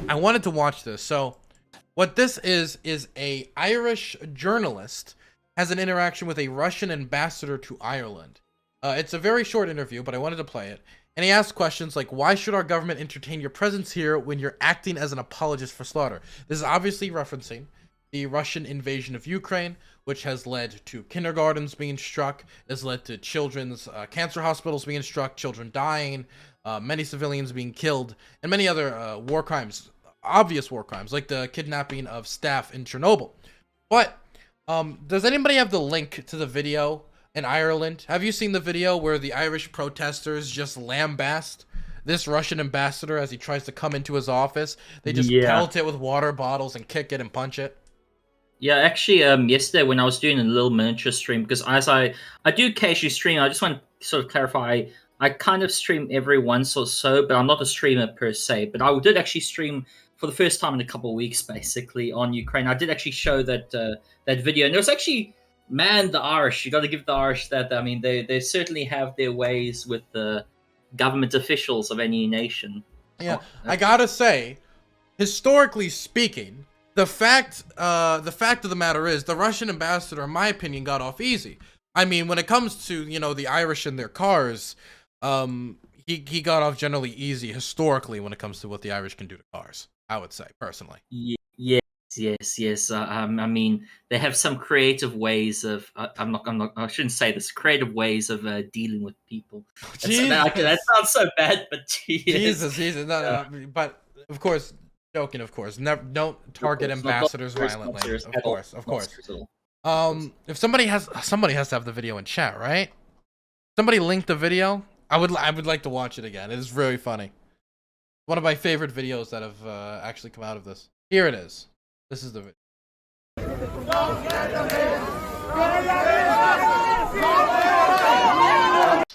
I wanted to watch this. So what this is a Irish journalist has an interaction with a Russian ambassador to Ireland. It's a very short interview, but I wanted to play it. And he asks questions like, why should our government entertain your presence here when you're acting as an apologist for slaughter? This is obviously referencing the Russian invasion of Ukraine, which has led to kindergartens being struck, has led to children's cancer hospitals being struck, children dying, many civilians being killed, and many other war crimes, obvious war crimes, like the kidnapping of staff in Chernobyl. But does anybody have the link to the video in Ireland? Have you seen the video where the Irish protesters just lambast this Russian ambassador as he tries to come into his office? They just pelt it with water bottles and kick it and punch it. Yeah, actually, yesterday when I was doing a little miniature stream, because as I do occasionally stream, I just want to sort of clarify, I kind of stream every once or so, but I'm not a streamer per se. But I did actually stream for the first time in a couple of weeks, basically, on Ukraine. I did actually show that that video, and it was actually, man, the Irish, you got to give the Irish that. I mean, they certainly have their ways with the government officials of any nation. Yeah, I gotta say, historically speaking, the fact of the matter is the Russian ambassador, in my opinion, got off easy. I mean, when it comes to, you know, the Irish and their cars, he got off generally easy historically when it comes to what the Irish can do to cars, I would say, personally. Yes. I mean, they have some creative ways of. I shouldn't say this. Creative ways of dealing with people. That sounds so bad, but Jesus. No, but of course, joking. Of course, never. Don't target ambassadors violently. Of course. If somebody has to have the video in chat, right? Somebody link the video. I would like to watch it again. It is very funny. One of my favorite videos that have actually come out of this. Here it is. This is the video.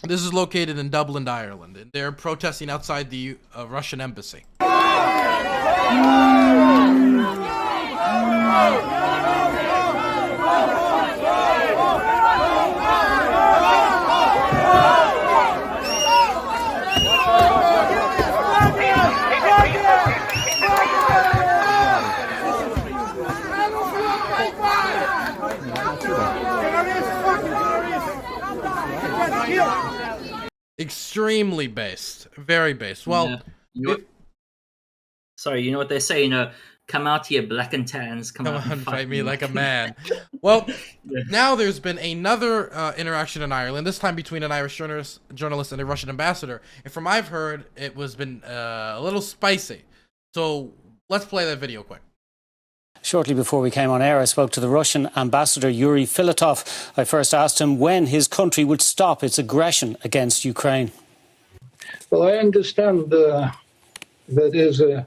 This is located in Dublin, Ireland, and they're protesting outside the Russian embassy. Extremely based, very based. Well, sorry, you know what they say, come out here, black and tans, come out and fight me like a man. Well, now there's been another interaction in Ireland, this time between an Irish journalist and a Russian ambassador. And from I've heard, it was been a little spicy. So let's play that video quick. Shortly before we came on air, I spoke to the Russian ambassador, Yuri Filatov. I first asked him when his country would stop its aggression against Ukraine. Well, I understand that is an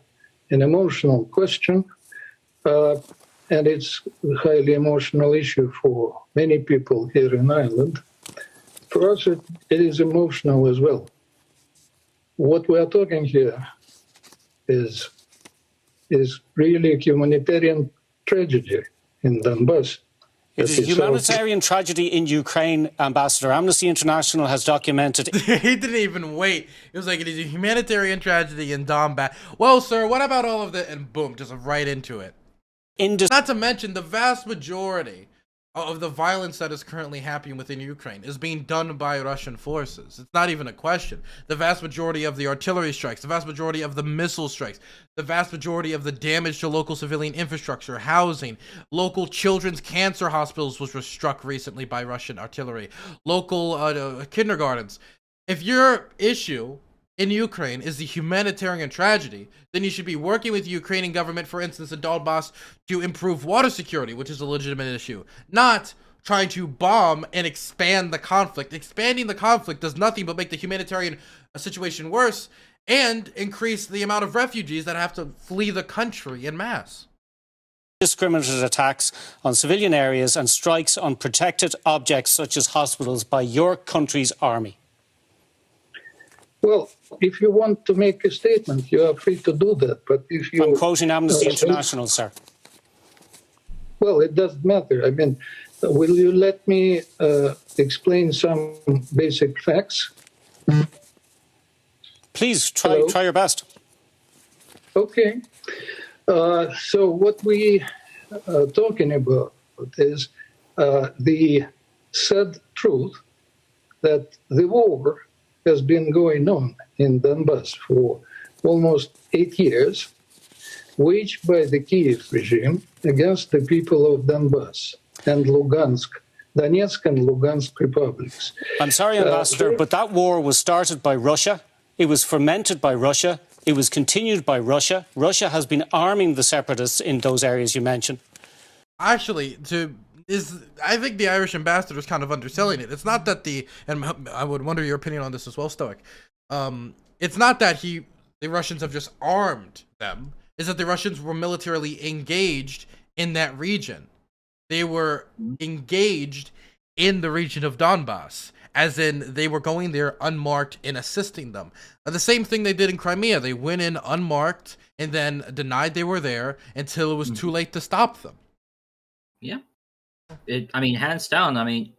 emotional question, and it's a highly emotional issue for many people here in Ireland. For us, it is emotional as well. What we are talking here is really a humanitarian tragedy in Donbass. It is a humanitarian tragedy in Ukraine, Ambassador. Amnesty International has documented... He didn't even wait. It was like, it is a humanitarian tragedy in Donbass. Well, sir, what about all of that? And boom, just right into it. Not to mention, the vast majority of the violence that is currently happening within Ukraine is being done by Russian forces. It's not even a question. The vast majority of the artillery strikes, the vast majority of the missile strikes, the vast majority of the damage to local civilian infrastructure, housing, local children's cancer hospitals, which were struck recently by Russian artillery, local kindergartens. If your issue in Ukraine is the humanitarian tragedy, then you should be working with the Ukrainian government, for instance, in Donbass, to improve water security, which is a legitimate issue, not trying to bomb and expand the conflict. Expanding the conflict does nothing but make the humanitarian situation worse and increase the amount of refugees that have to flee the country en masse. Indiscriminate attacks on civilian areas and strikes on protected objects such as hospitals by your country's army. Well, if you want to make a statement, you are free to do that. But if you... I'm quoting Amnesty International, sir. Well, it doesn't matter. I mean, will you let me explain some basic facts? Please, try your best. Okay. So what we are talking about is the sad truth that the war has been going on in Donbass for almost 8 years, waged by the Kiev regime against the people of Donbass and Lugansk, Donetsk and Lugansk republics. I'm sorry, Ambassador, but that war was started by Russia. It was fomented by Russia. It was continued by Russia. Russia has been arming the separatists in those areas you mentioned. Actually, I think the Irish ambassador is kind of underselling it. It's not that and I would wonder your opinion on this as well, Stoic. It's not that the Russians have just armed them. It's that the Russians were militarily engaged in that region. They were engaged in the region of Donbass, as in they were going there unmarked and assisting them. The same thing they did in Crimea. They went in unmarked and then denied they were there until it was too late to stop them. Yeah. I mean, hands down. I mean,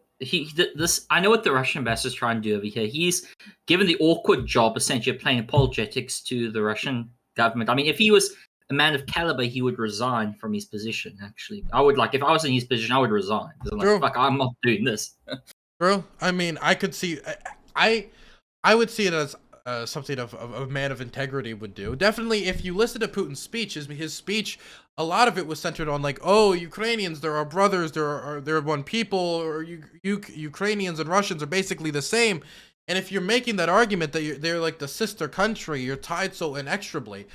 I know what the Russian ambassador is trying to do over here. He's given the awkward job, essentially, of playing apologetics to the Russian government. I mean, if he was a man of caliber, he would resign from his position, actually. I would, if I was in his position, I would resign. I'm like, fuck, I'm not doing this. Bro, I mean, I could see... I would see it as something of a man of integrity would do. Definitely, if you listen to Putin's speech, his speech, a lot of it was centered on oh, Ukrainians, they're our brothers, they're one people, or Ukrainians and Russians are basically the same. And if you're making that argument that they're like the sister country, you're tied so inexorably,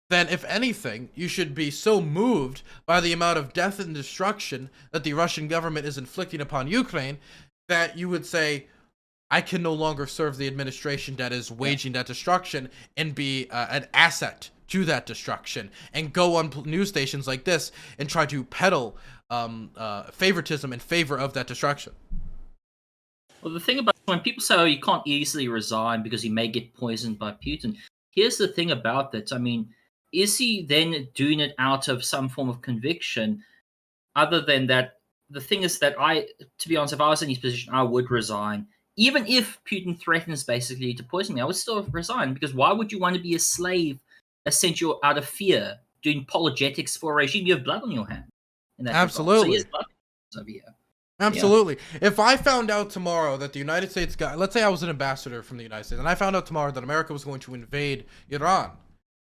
then if anything, you should be so moved by the amount of death and destruction that the Russian government is inflicting upon Ukraine that you would say, I can no longer serve the administration that is waging that destruction and be an asset to that destruction, and go on news stations like this and try to peddle favoritism in favor of that destruction. Well, the thing about when people say, oh, you can't easily resign because you may get poisoned by Putin, here's the thing about that. I mean, is he then doing it out of some form of conviction? Other than that, the thing is that to be honest, if I was in his position, I would resign. Even if Putin threatens basically to poison me, I would still resign, because why would you want to be a slave, essentially out of fear, doing apologetics for a regime? You have blood on your hand. Absolutely. So blood over here. Absolutely. Yeah. If I found out tomorrow that the United States let's say I was an ambassador from the United States, and I found out tomorrow that America was going to invade Iran,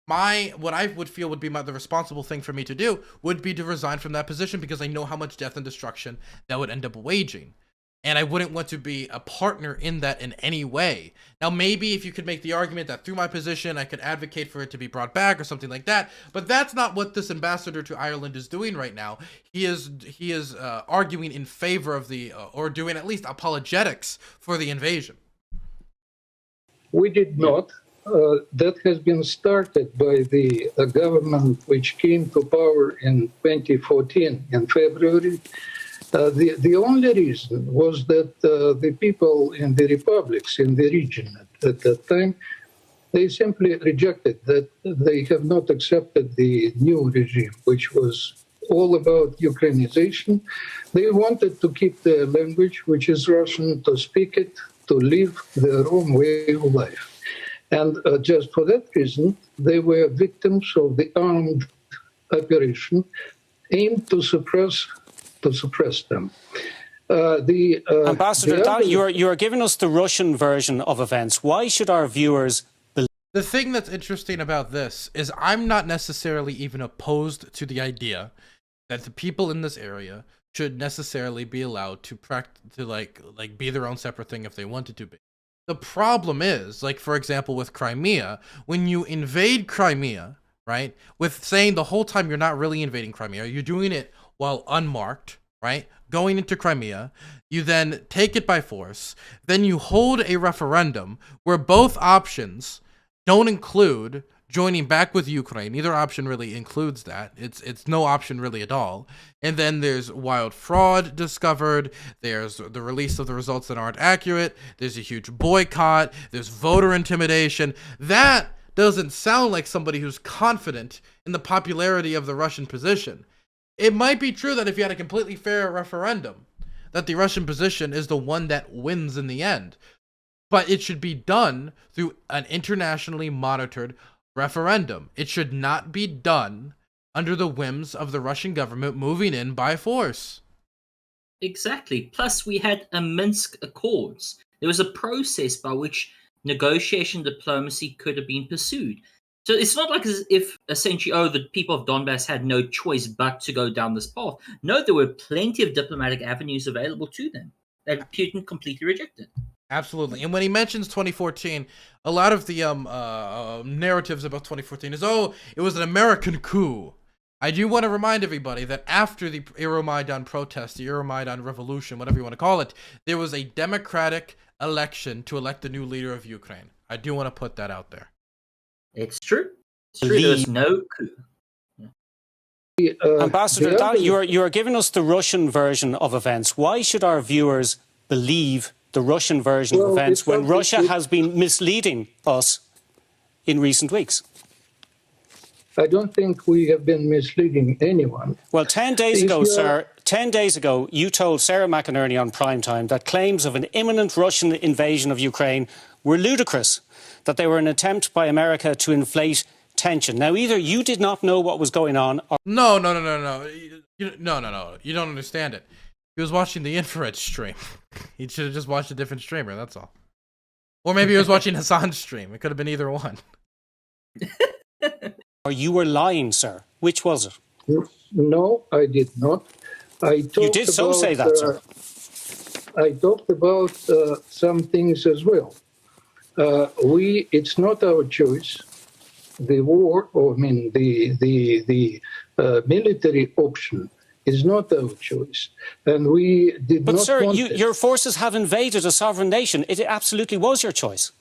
what I would feel would be the responsible thing for me to do would be to resign from that position, because I know how much death and destruction that would end up waging. And I wouldn't want to be a partner in that in any way. Now, maybe if you could make the argument that through my position, I could advocate for it to be brought back or something like that. But that's not what this ambassador to Ireland is doing right now. He is arguing in favor of or doing at least apologetics for the invasion. We did not. That has been started by the government which came to power in 2014 in February. The only reason was that the people in the republics in the region at that time, they simply rejected that. They have not accepted the new regime, which was all about Ukrainization. They wanted to keep their language, which is Russian, to speak it, to live their own way of life. And just for that reason, they were victims of the armed operation aimed to suppress them. Ambassador, you are giving us the Russian version of events. Why should our viewers believe? The thing that's interesting about this is I'm not necessarily even opposed to the idea that the people in this area should necessarily be allowed to be their own separate thing if they wanted to be. The problem is, for example, with Crimea, when you invade Crimea, right, with saying the whole time you're not really invading Crimea, you're doing it while unmarked, right, going into Crimea, you then take it by force, then you hold a referendum where both options don't include joining back with Ukraine. Neither option really includes that. It's no option really at all. And then there's wild fraud discovered. There's the release of the results that aren't accurate. There's a huge boycott. There's voter intimidation. That doesn't sound like somebody who's confident in the popularity of the Russian position. It might be true that if you had a completely fair referendum, that the Russian position is the one that wins in the end. But it should be done through an internationally monitored referendum. It should not be done under the whims of the Russian government moving in by force. Exactly. Plus, we had a Minsk Accords. There was a process by which negotiation diplomacy could have been pursued. So it's not like as if essentially, the people of Donbass had no choice but to go down this path. No, there were plenty of diplomatic avenues available to them that Putin completely rejected. Absolutely. And when he mentions 2014, a lot of the narratives about 2014 is, it was an American coup. I do want to remind everybody that after the Euromaidan protest, the Euromaidan revolution, whatever you want to call it, there was a democratic election to elect the new leader of Ukraine. I do want to put that out there. It's true. It's true. There was no coup. Ambassador, you are giving us the Russian version of events. Why should our viewers believe the Russian version of events when Russia has been misleading us in recent weeks? I don't think we have been misleading anyone. Well, 10 days ago, sir, 10 days ago, you told Sarah McInerney on primetime that claims of an imminent Russian invasion of Ukraine were ludicrous, that they were an attempt by America to inflate tension. Now, either you did not know what was going on, or... No. You don't understand it. He was watching the infrared stream. He should have just watched a different streamer, that's all. Or maybe he was watching Hassan's stream. It could have been either one. Or you were lying, sir. Which was it? No, I did not. You did so say that, sir. I talked about some things as well. It's not our choice. The war, the military option is not our choice. And we did not. But, sir, your forces have invaded a sovereign nation. It absolutely was your choice.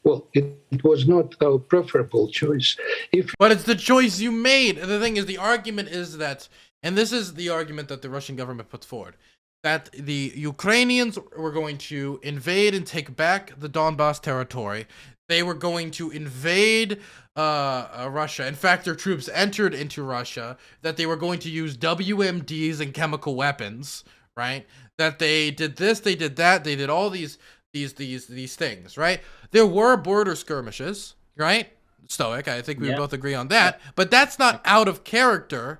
Well, it was not our preferable choice. But it's the choice you made. And the thing is, the argument is that, and this is the argument that the Russian government puts forward, that the Ukrainians were going to invade and take back the Donbass territory. They were going to invade Russia. In fact, their troops entered into Russia. That they were going to use WMDs and chemical weapons, right? That they did this, they did that, they did all these things, right? There were border skirmishes, right? Stoic, I think we both agree on that. But that's not out of character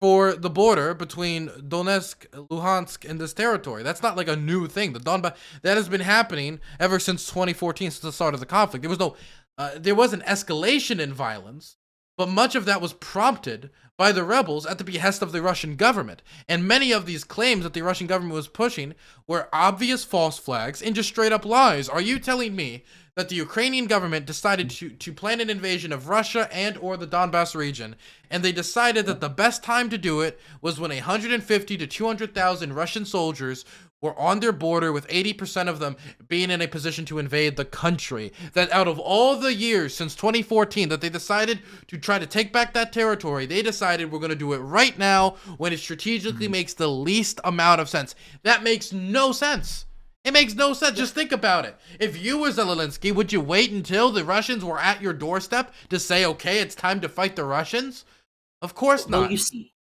for the border between Donetsk, Luhansk, and this territory. That's not like a new thing. The Donbass, that has been happening ever since 2014, since the start of the conflict. There was an escalation in violence, but much of that was prompted by the rebels at the behest of the Russian government. And many of these claims that the Russian government was pushing were obvious false flags and just straight up lies. Are you telling me that the Ukrainian government decided to plan an invasion of Russia and or the Donbass region, and they decided that the best time to do it was when 150 to 200,000 Russian soldiers were on their border, with 80% of them being in a position to invade the country? That out of all the years since 2014 that they decided to try to take back that territory, they decided we're going to do it right now when it strategically makes the least amount of sense. That makes no sense. It makes no sense. Just think about it. If you were Zelensky, would you wait until the Russians were at your doorstep to say, okay, it's time to fight the Russians? Of course not.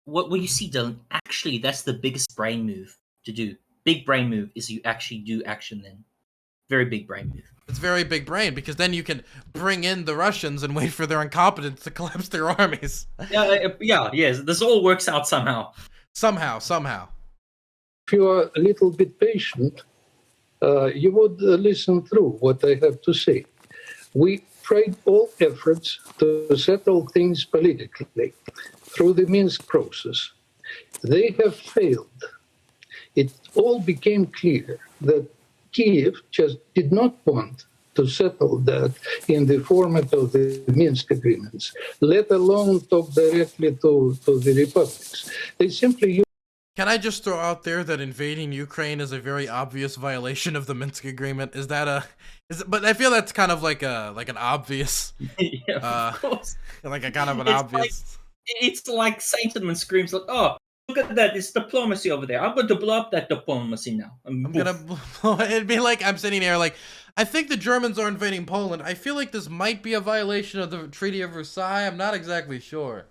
Well, you see, Dylan, actually, that's the biggest brain move to do. Big brain move is you actually do action then. Very big brain move. It's very big brain, because then you can bring in the Russians and wait for their incompetence to collapse their armies. Yes. This all works out somehow. Somehow. If you are a little bit patient, you would listen through what I have to say. We tried all efforts to settle things politically through the Minsk process. They have failed. It all became clear that Kiev just did not want to settle that in the format of the Minsk agreements, let alone talk directly to the republics. They simply... Can I just throw out there that invading Ukraine is a very obvious violation of the Minsk agreement? But I feel that's kind of like an obvious, of course, like a kind of an obvious. It's like Satan screams like, "Oh, look at that! It's diplomacy over there. I'm going to blow up that diplomacy now." It'd be like I'm sitting here like, I think the Germans are invading Poland. I feel like this might be a violation of the Treaty of Versailles. I'm not exactly sure.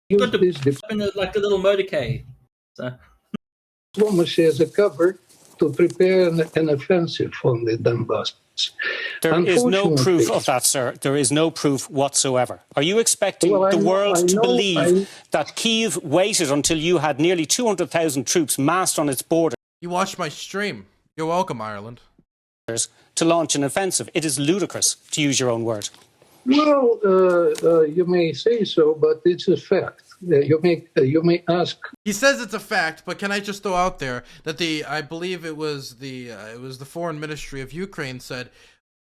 Like a little motorcade. So. Diplomacy as a cover to prepare an offensive on the Donbass. There is no proof of that, sir. There is no proof whatsoever. Are you expecting the world to believe that Kiev waited until you had nearly 200,000 troops massed on its border? You watched my stream. You're welcome, Ireland. To launch an offensive. It is ludicrous, to use your own word. Well, you may say so, but it's a fact. You may ask. He says it's a fact, but can I just throw out there that I believe it was the Foreign Ministry of Ukraine said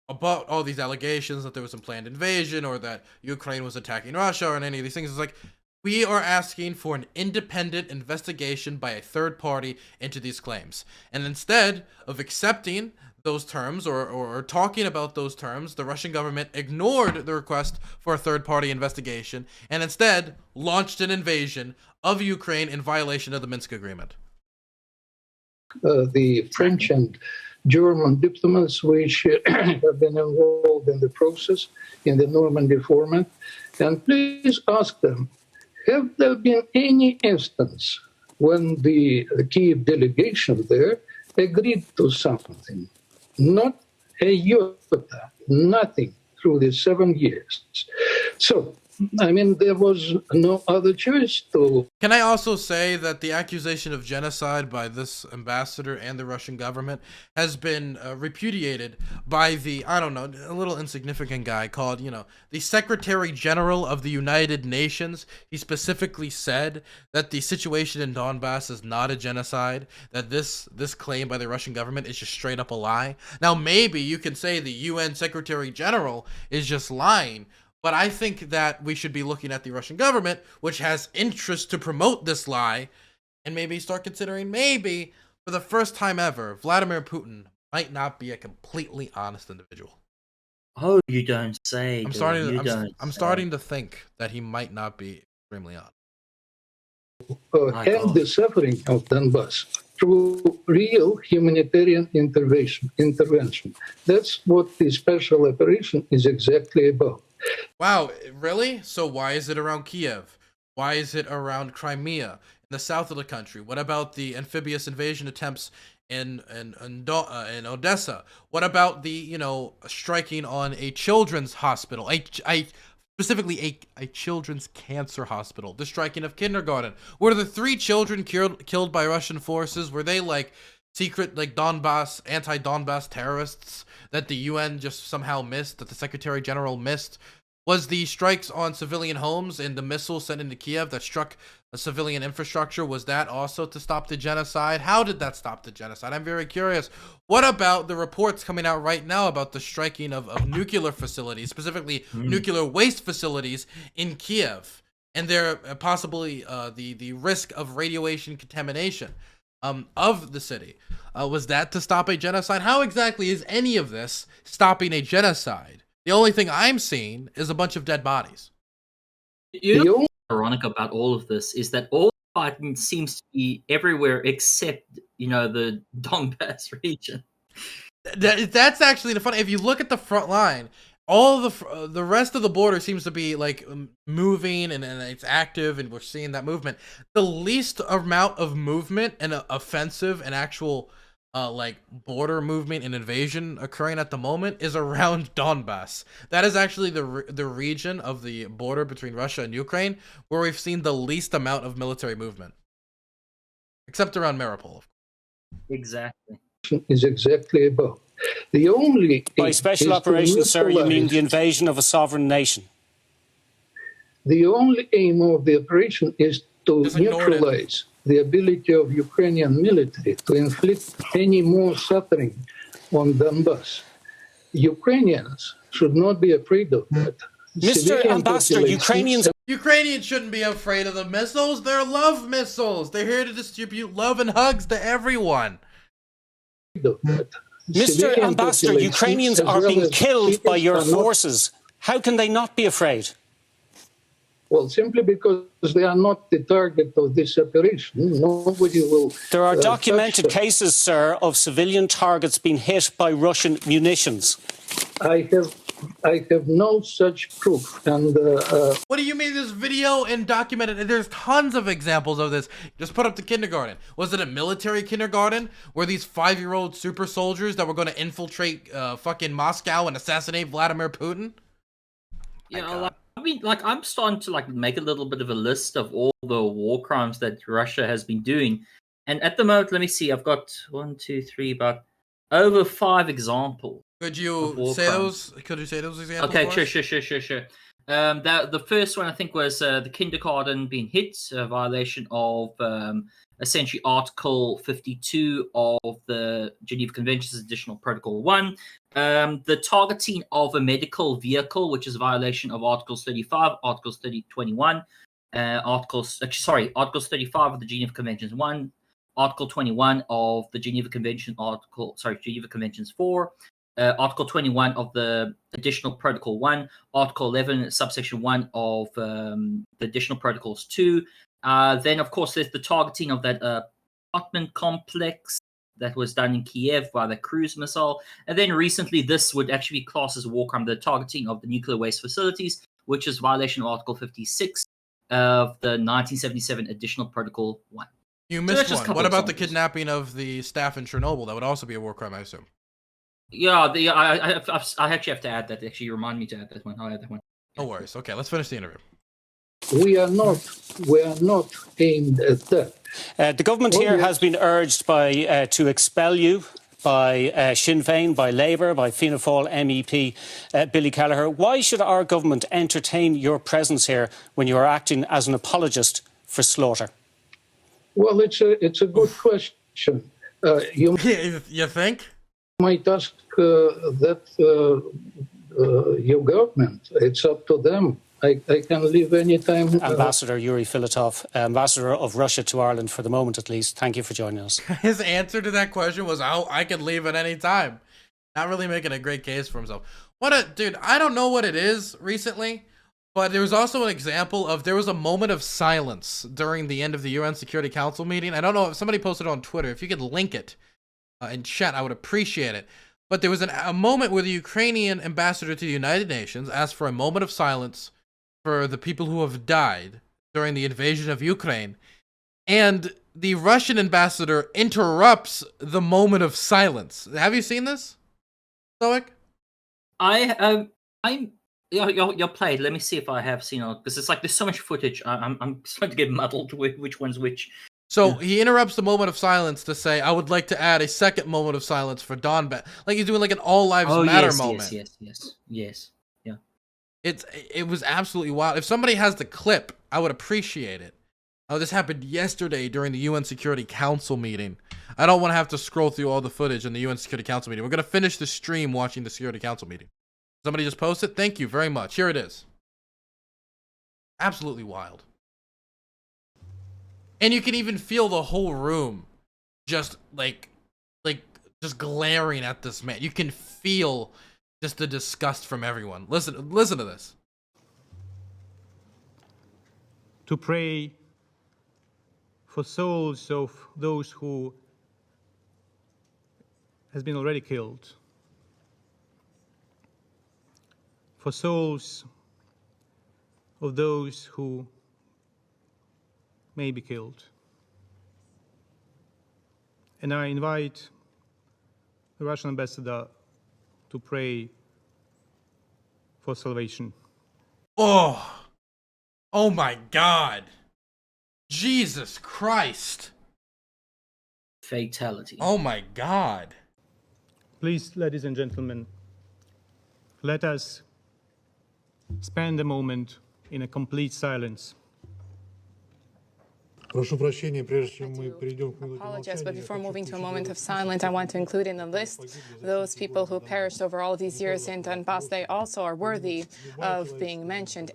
about all these allegations that there was some planned invasion or that Ukraine was attacking Russia or any of these things. It's like, we are asking for an independent investigation by a third party into these claims. And instead of accepting those terms or talking about those terms, the Russian government ignored the request for a third-party investigation and instead launched an invasion of Ukraine in violation of the Minsk Agreement. The French and German diplomats which have been involved in the process in the Normandy format, and please ask them, have there been any instance when the Kiev delegation there agreed to something? Not a iota, nothing through the 7 years. So, I mean, there was no other choice to... Can I also say that the accusation of genocide by this ambassador and the Russian government has been repudiated by the, I don't know, a little insignificant guy called, the Secretary General of the United Nations. He specifically said that the situation in Donbass is not a genocide, that this claim by the Russian government is just straight up a lie. Now, maybe you can say the UN Secretary General is just lying, but I think that we should be looking at the Russian government, which has interest to promote this lie, and maybe start considering maybe, for the first time ever, Vladimir Putin might not be a completely honest individual. Oh, you don't say. I'm starting to think that he might not be extremely honest. End the suffering of Donbass through real humanitarian intervention. That's what the special operation is exactly about. Wow, really? So why is it around Kiev? Why is it around Crimea, in the south of the country? What about the amphibious invasion attempts in Odessa? What about the, striking on a children's hospital? Specifically a children's cancer hospital, the striking of kindergarten. Were the 3 children killed by Russian forces? Were they like secret, like anti-Donbass terrorists that the UN just somehow missed, that the Secretary General missed? Was the strikes on civilian homes and the missiles sent into Kiev that struck a civilian infrastructure, was that also to stop the genocide? How did that stop the genocide? I'm very curious. What about the reports coming out right now about the striking of nuclear facilities, specifically nuclear waste facilities in Kiev, and their possibly the risk of radiation contamination of the city? Was that to stop a genocide? How exactly is any of this stopping a genocide? The only thing I'm seeing is a bunch of dead bodies. You know what's ironic about all of this is that all fighting seems to be everywhere except, the Donbass region. That's actually the funny. If you look at the front line, all the rest of the border seems to be like moving and it's active, and we're seeing that movement. The least amount of movement and offensive and actual border movement and invasion occurring at the moment is around Donbass. That is actually the region of the border between Russia and Ukraine where we've seen the least amount of military movement, except around Mariupol. Exactly. Is exactly about the only by special operations, sir. You mean the invasion of a sovereign nation? The only aim of the operation is to neutralize the ability of Ukrainian military to inflict any more suffering on Donbass. Ukrainians should not be afraid of that. Mr. Ambassador, Ukrainians shouldn't be afraid of the missiles. They're love missiles. They're here to distribute love and hugs to everyone. Mr. Ambassador, Ukrainians are being killed by your forces. How can they not be afraid? Well, simply because they are not the target of this operation. Nobody will... There are documented cases, sir, of civilian targets being hit by Russian munitions. I have I have no such proof. And what do you mean this video and documented? There's tons of examples of this. Just put up the kindergarten. Was it a military kindergarten where these 5-year-old super soldiers that were going to infiltrate fucking Moscow and assassinate Vladimir Putin? Yeah, I mean, I'm starting to make a little bit of a list of all the war crimes that Russia has been doing, and at the moment, let me see, I've got 1, 2, 3, about over 5 examples. Could you say those? Could you say those examples? Okay, sure. The first one I think was the kindergarten being hit, a violation of essentially Article 52 of the Geneva Convention's Additional Protocol 1. The targeting of a medical vehicle, which is a violation of Articles 35, Articles 21, Articles 35 of the Geneva Conventions 1, Article 21 of the Geneva Convention, Geneva Conventions 4, Article 21 of the Additional Protocol 1, Article 11, subsection 1 of the Additional Protocols 2. Then, of course, there's the targeting of that apartment complex that was done in Kiev by the cruise missile. And then recently, this would actually be classed as a war crime, the targeting of the nuclear waste facilities, which is violation of Article 56 of the 1977 Additional Protocol 1. You missed one. What about the kidnapping of the staff in Chernobyl? That would also be a war crime, I assume. Yeah, I actually have to add that. Actually, you remind me to add that one. I'll add that one. No worries. Okay, let's finish the interview. We are not aimed at that. The government here has been urged to expel you by Sinn Féin, by Labour, by Fianna Fáil MEP Billy Kelleher. Why should our government entertain your presence here when you are acting as an apologist for slaughter? Well, it's a good question. You think? Might ask that your government. It's up to them. I can leave anytime. Ambassador Yuri Filatov, Ambassador of Russia to Ireland for the moment at least. Thank you for joining us. His answer to that question was, "Oh, I could leave at any time." Not really making a great case for himself. Dude, I don't know what it is recently, but there was also an example of there was a moment of silence during the end of the UN Security Council meeting. I don't know if somebody posted it on Twitter. If you could link it in chat, I would appreciate it. But there was a moment where the Ukrainian ambassador to the United Nations asked for a moment of silence for the people who have died during the invasion of Ukraine, and the Russian ambassador interrupts the moment of silence. Have you seen this, Stoic? You're played. Let me see if I have seen it, because it's there's so much footage. I'm starting to get muddled with which one's which. So he interrupts the moment of silence to say, "I would like to add a second moment of silence for Donbass." Like he's doing an all lives matter moment. Yes. It was absolutely wild. If somebody has the clip, I would appreciate it. Oh, this happened yesterday during the UN Security Council meeting. I don't want to have to scroll through all the footage in the UN Security Council meeting. We're going to finish the stream watching the Security Council meeting. Somebody just posted? Thank you very much. Here it is. Absolutely wild. And you can even feel the whole room just just glaring at this man. You can feel just the disgust from everyone. Listen to this. To pray for souls of those who has been already killed, for souls of those who may be killed. And I invite the Russian ambassador to pray for salvation. Oh my God. Jesus Christ. Fatality. Oh my God. Please, ladies and gentlemen, let us spend a moment in a complete silence. Apologize, but before moving to a moment of silence, I want to include in the list those people who perished over all these years in Donbass. They also are worthy of being mentioned.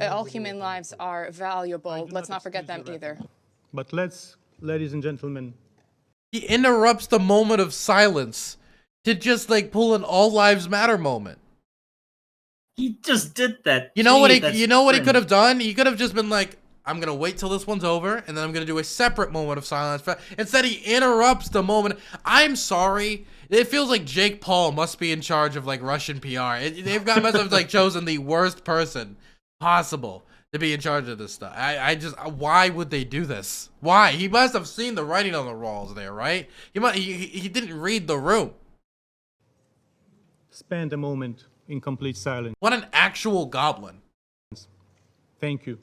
All human lives are valuable. Let's not forget them either. But ladies and gentlemen, he interrupts the moment of silence to just pull an all lives matter moment. He just did that. You know what he could have done? He could have just been like, "I'm going to wait till this one's over, and then I'm going to do a separate moment of silence." Instead, he interrupts the moment. I'm sorry It feels like Jake Paul must be in charge of like Russian PR. Must have like chosen the worst person possible to be in charge of this stuff. I just, why would they do this? Why? He must have seen the writing on the walls there, right? He didn't read the room. Spend a moment in complete silence. What an actual goblin. Thank you.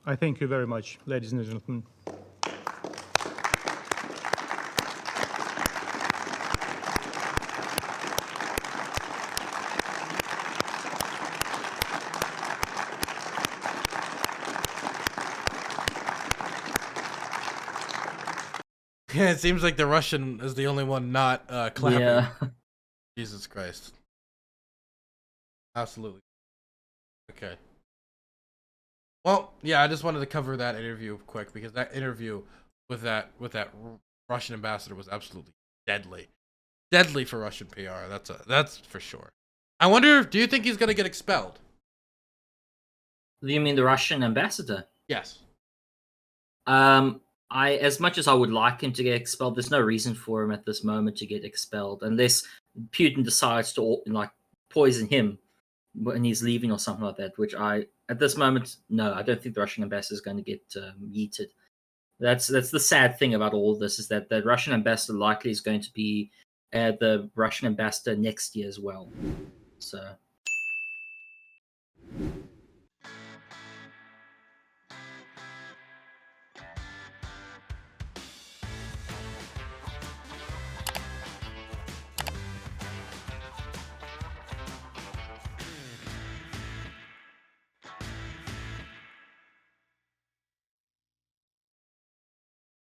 I thank you very much, ladies and gentlemen. Yeah, it seems like the Russian is the only one not clapping. Yeah. Jesus Christ. Absolutely. Okay. Well, yeah, I just wanted to cover that interview quick because that interview with that Russian ambassador was absolutely deadly. Deadly for Russian PR. That's for sure. I wonder, do you think he's gonna get expelled? Do you mean the Russian ambassador? Yes. As much as I would like him to get expelled, there's no reason for him at this moment to get expelled unless Putin decides to like poison him when he's leaving or something like that. Which at this moment, no, I don't think the Russian ambassador is going to get yeeted. That's the sad thing about all of this is that the Russian ambassador likely is going to be the Russian ambassador next year as well. So